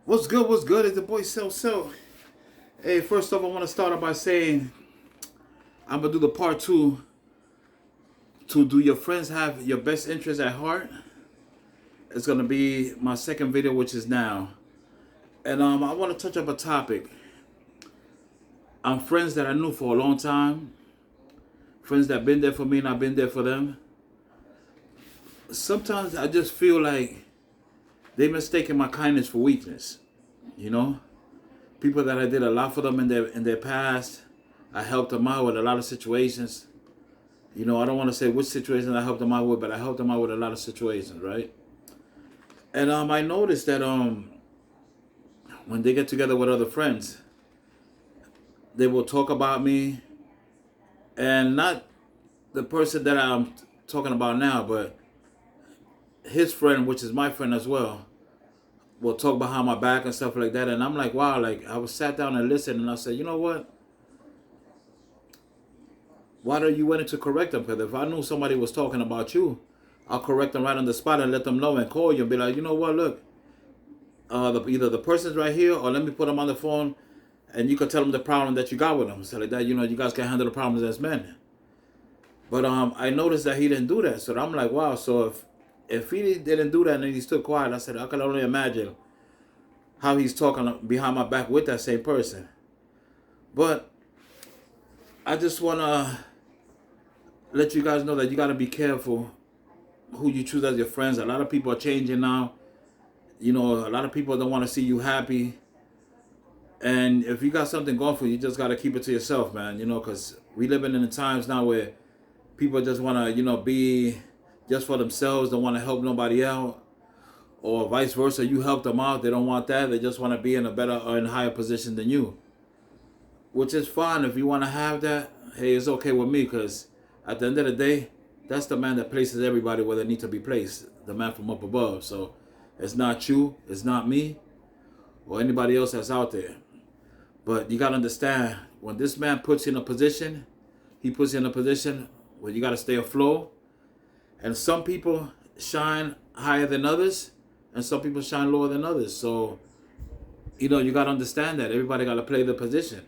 What's good? What's good? It's the boy So. Hey, first off, I want to start off by saying I'm gonna do the part two to do your friends have your best interest at heart. It's gonna be my second video, which is now, and I want to touch up a topic. I'm friends that I knew for a long time, friends that been there for me and I've been there for them. Sometimes I just feel like they mistaken my kindness for weakness. You know, people that I did a lot for them in their past. I helped them out with a lot of situations. You know, I don't want to say which situations I helped them out with, but I helped them out with a lot of situations, right? And I noticed that when they get together with other friends, they will talk about me, and not the person that I'm talking about now, but his friend, which is my friend as well, will talk behind my back and stuff like that. And I'm like, wow, like I was sat down and listened, and I said, you know what? Why don't you went to correct them? Because if I knew somebody was talking about you, I'll correct them right on the spot and let them know and call you and be like, you know what, look, either the person's right here or let me put them on the phone and you can tell them the problem that you got with them. So like that, you know, you guys can handle the problems as men. But I noticed that he didn't do that. So I'm like, wow, so if he didn't do that and he stood quiet, I said, I can only imagine how he's talking behind my back with that same person. But I just want to let you guys know that you got to be careful who you choose as your friends. A lot of people are changing now. You know, a lot of people don't want to see you happy. And if you got something going for you, you just got to keep it to yourself, man. You know, because we living in the times now where people just want to, be just for themselves. Don't want to help nobody out. Or vice versa. You help them out. They don't want that. They just want to be in a better or in a higher position than you. Which is fine. If you want to have that, hey, it's okay with me. Because at the end of the day, that's the man that places everybody where they need to be placed. The man from up above. So it's not you. It's not me. Or anybody else that's out there. But you got to understand, when this man puts you in a position, he puts you in a position where you got to stay afloat. And some people shine higher than others, and some people shine lower than others. So, you got to understand that. Everybody got to play the position.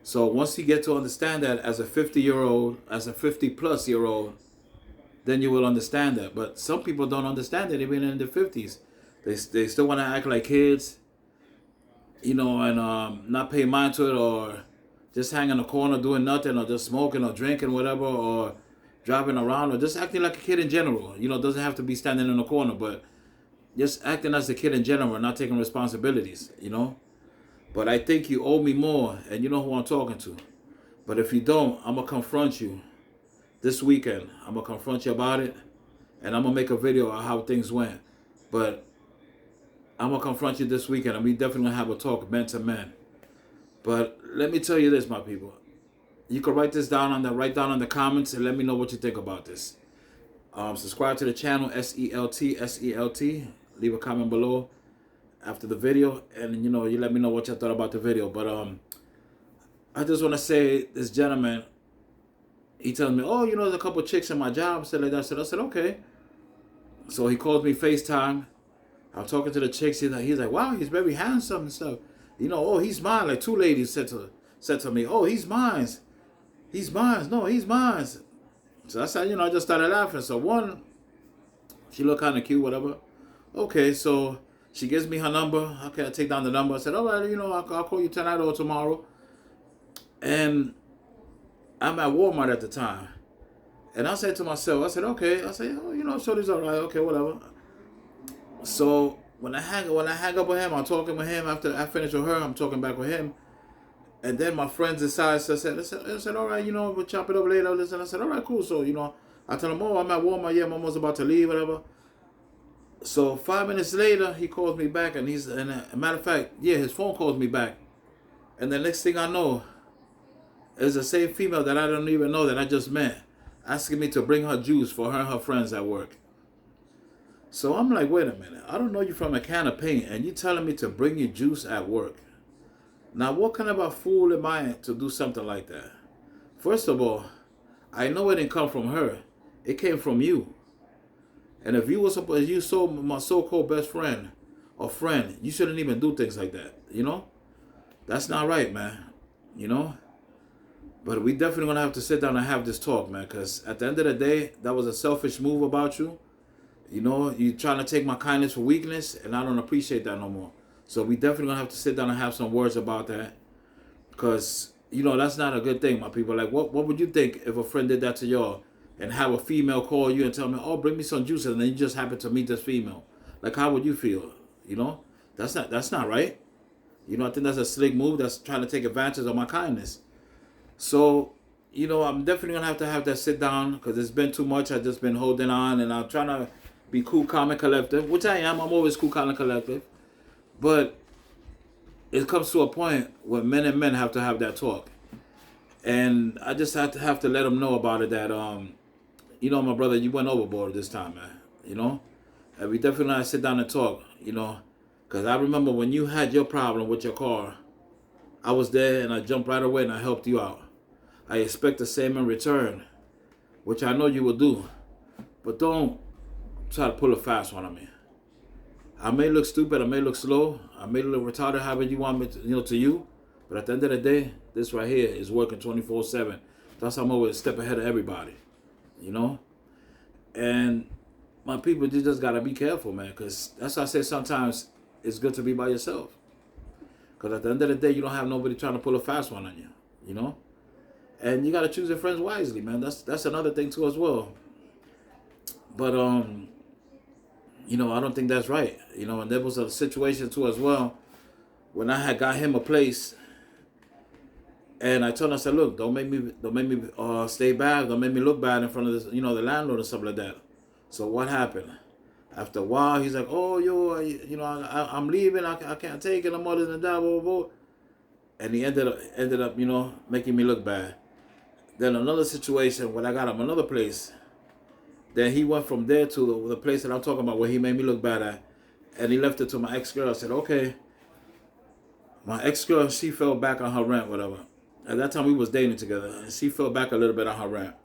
So once you get to understand that as a 50-year-old, as a 50-plus-year-old, then you will understand that. But some people don't understand it even in their 50s. They still want to act like kids, and not pay mind to it, or just hang in the corner doing nothing, or just smoking or drinking, whatever, or driving around, or just acting like a kid in general. Doesn't have to be standing in the corner, but just acting as a kid in general, not taking responsibilities. But I think you owe me more, and you know who I'm talking to. But if you don't, I'm going to confront you this weekend. I'm going to confront you about it, and I'm going to make a video of how things went. But I'm going to confront you this weekend, and we definitely going to have a talk, man to man. But let me tell you this, my people. You can write down in the comments and let me know what you think about this. Subscribe to the channel, SELT. Leave a comment below after the video, and you let me know what you thought about the video. But I just want to say, this gentleman, he tells me, oh, there's a couple chicks in my job, said like that. I said, okay. So he calls me FaceTime. I'm talking to the chicks. He's like, wow, he's very handsome and stuff. Oh, he's mine. Like two ladies said to me, oh, he's mine. He's mine. No, he's mine. So I said, I just started laughing. So one, she looked kind of cute, whatever. Okay, so she gives me her number. Okay, I take down the number. I said, all right, I'll call you tonight or tomorrow. And I'm at Walmart at the time. And I said to myself, I said, okay. I said, oh, Shorty's all right. Okay, whatever. So when I hang up with him, I'm talking with him. After I finish with her, I'm talking back with him. And then my friends decide, so I said, all right, we'll chop it up later. Listen, I said, all right, cool. So, I tell him, oh, I'm at Walmart. Yeah, I'm almost about to leave, whatever. So 5 minutes later, he calls me back, and a matter of fact, yeah, his phone calls me back. And the next thing I know, is the same female that I don't even know that I just met, asking me to bring her juice for her and her friends at work. So I'm like, wait a minute. I don't know you from a can of paint, and you telling me to bring you juice at work. Now, what kind of a fool am I to do something like that? First of all, I know it didn't come from her. It came from you. And if you my so-called best friend, or friend, you shouldn't even do things like that. You know, that's not right, man. You know, but we definitely gonna have to sit down and have this talk, man. Because at the end of the day, that was a selfish move about you. You know, you trying to take my kindness for weakness, and I don't appreciate that no more. So we definitely gonna have to sit down and have some words about that, because that's not a good thing, my people. Like, what would you think if a friend did that to y'all, and have a female call you and tell me, "Oh, bring me some juice," and then you just happen to meet this female? Like, how would you feel? You know, that's not right. I think that's a slick move. That's trying to take advantage of my kindness. So, I'm definitely gonna have to have that sit down, because it's been too much. I've just been holding on, and I'm trying to be cool, calm, and collective, which I am. I'm always cool, calm, and collective. But it comes to a point where men and men have to have that talk, and I just have to let them know about it. That my brother, you went overboard this time, man. And we definitely gotta sit down and talk. Because I remember when you had your problem with your car, I was there and I jumped right away and I helped you out. I expect the same in return, which I know you will do. But don't try to pull a fast one on me. I may look stupid, I may look slow, I may look retarded, however you want me to you. But at the end of the day, this right here is working 24/7. That's how I'm always a step ahead of everybody. You know? And my people, you just gotta be careful, man. Because that's why I say sometimes it's good to be by yourself. Because at the end of the day, you don't have nobody trying to pull a fast one on you. You know? And you gotta choose your friends wisely, man. That's another thing too as well. But I don't think that's right. And there was a situation too as well when I had got him a place, and I told him, I said, look, don't make me stay bad, don't make me look bad in front of this, the landlord and stuff like that. So what happened? After a while, he's like, oh, I'm leaving, I can't take it no more than that, blah, blah, blah. And he ended up, making me look bad. Then another situation when I got him another place. Then he went from there to the place that I'm talking about where he made me look bad at. And he left it to my ex-girl. I said, okay. My ex-girl, she fell back on her rent, whatever. At that time, we was dating together. And she fell back a little bit on her rent.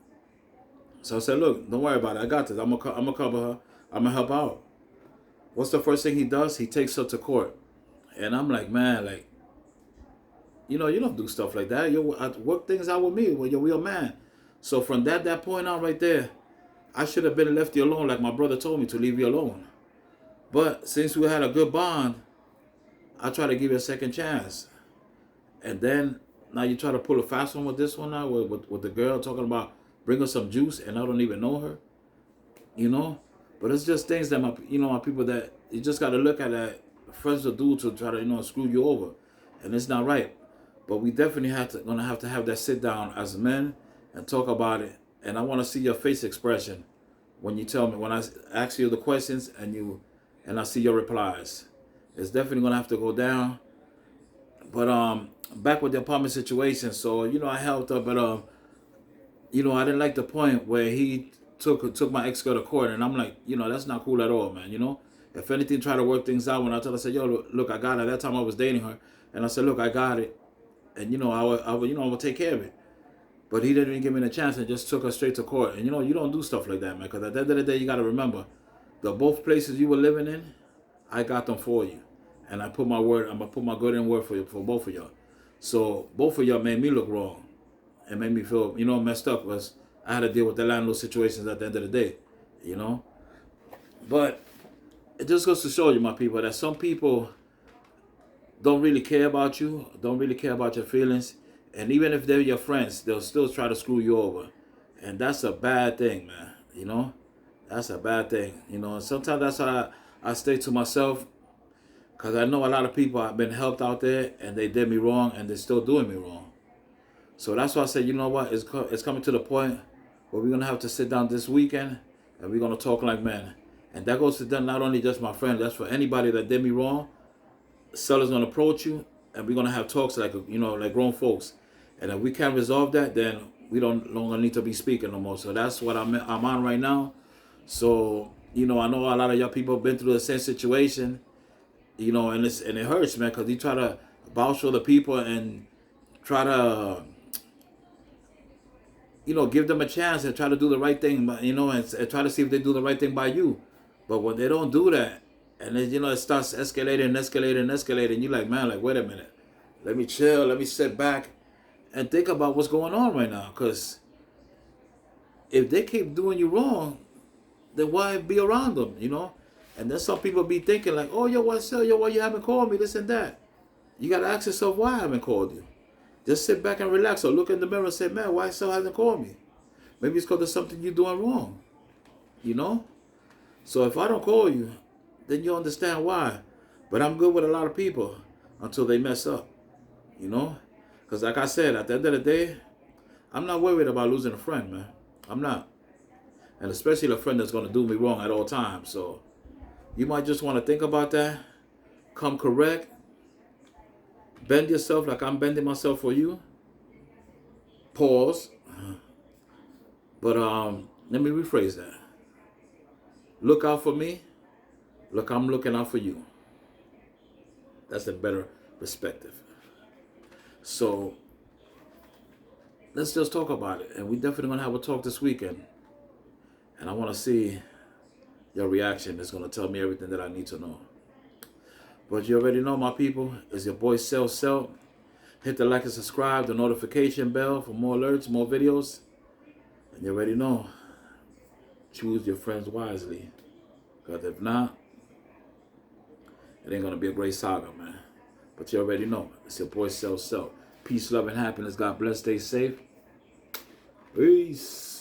So I said, look, don't worry about it. I got this. I'm gonna cover her. I'm going to help out. What's the first thing he does? He takes her to court. And I'm like, man, like, you don't do stuff like that. You work things out with me. Well, you're a real man. So from that point on right there, I should have been left you alone, like my brother told me to leave you alone. But since we had a good bond, I try to give you a second chance. And then now you try to pull a fast one with this one now, with the girl talking about bring her some juice, and I don't even know her. But it's just things that my people, that you just got to look at that friends will do to try to screw you over, and it's not right. But we definitely gonna have to have that sit down as men and talk about it. And I want to see your face expression when you tell me, when I ask you the questions and I see your replies. It's definitely gonna have to go down. But back with the apartment situation. So I helped her, but I didn't like the point where he took my ex girl to court, and I'm like, that's not cool at all, man. If anything, try to work things out. When I told her, I said, yo, look, I got it. At that time I was dating her, and I said, look, I got it, and I will take care of it. But he didn't even give me the chance and just took her straight to court. And you don't do stuff like that, man. Because at the end of the day, you got to remember, the both places you were living in, I got them for you. And I'm going to put my good in word for both of y'all. So both of y'all made me look wrong. And made me feel, messed up. Because I had to deal with the landlord situations at the end of the day. But it just goes to show you, my people, that some people don't really care about you. Don't really care about your feelings. And even if they're your friends, they'll still try to screw you over. And that's a bad thing, man. That's a bad thing. And sometimes that's how I stay to myself. Because I know a lot of people have been helped out there, and they did me wrong, and they're still doing me wrong. So that's why I said, you know what? It's coming to the point where we're going to have to sit down this weekend, and we're going to talk like men. And that goes to them, not only just my friend, that's for anybody that did me wrong. Seller's going to approach you, and we're going to have talks like grown folks. And if we can't resolve that, then we don't longer need to be speaking no more. So that's what I'm on right now. So, I know a lot of y'all people have been through the same situation, and it hurts, man, because you try to vouch for the people and try to, give them a chance and try to do the right thing, and try to see if they do the right thing by you. But when they don't do that, And then, it starts escalating. You're like, man, like, wait a minute. Let me chill. Let me sit back and think about what's going on right now. Because if they keep doing you wrong, then why be around them? And then some people be thinking like, oh, yo, what's up? Yo, why you haven't called me? This and that. You got to ask yourself why I haven't called you. Just sit back and relax or look in the mirror and say, man, why so hasn't called me? Maybe it's because there's something you're doing wrong. So if I don't call you, then you understand why. But I'm good with a lot of people until they mess up. Because like I said, at the end of the day, I'm not worried about losing a friend, man. I'm not. And especially a friend that's going to do me wrong at all times. So you might just want to think about that. Come correct. Bend yourself like I'm bending myself for you. Pause. But let me rephrase that. Look out for me. Look, I'm looking out for you. That's a better perspective. So let's just talk about it. And we definitely going to have a talk this weekend. And I want to see your reaction. It's going to tell me everything that I need to know. But you already know, my people. It's your boy Cell. Hit the like and subscribe, the notification bell for more alerts, more videos. And you already know. Choose your friends wisely. Because if not, it ain't going to be a great saga, man. But you already know. It's your boy Cell. Peace, love, and happiness. God bless. Stay safe. Peace.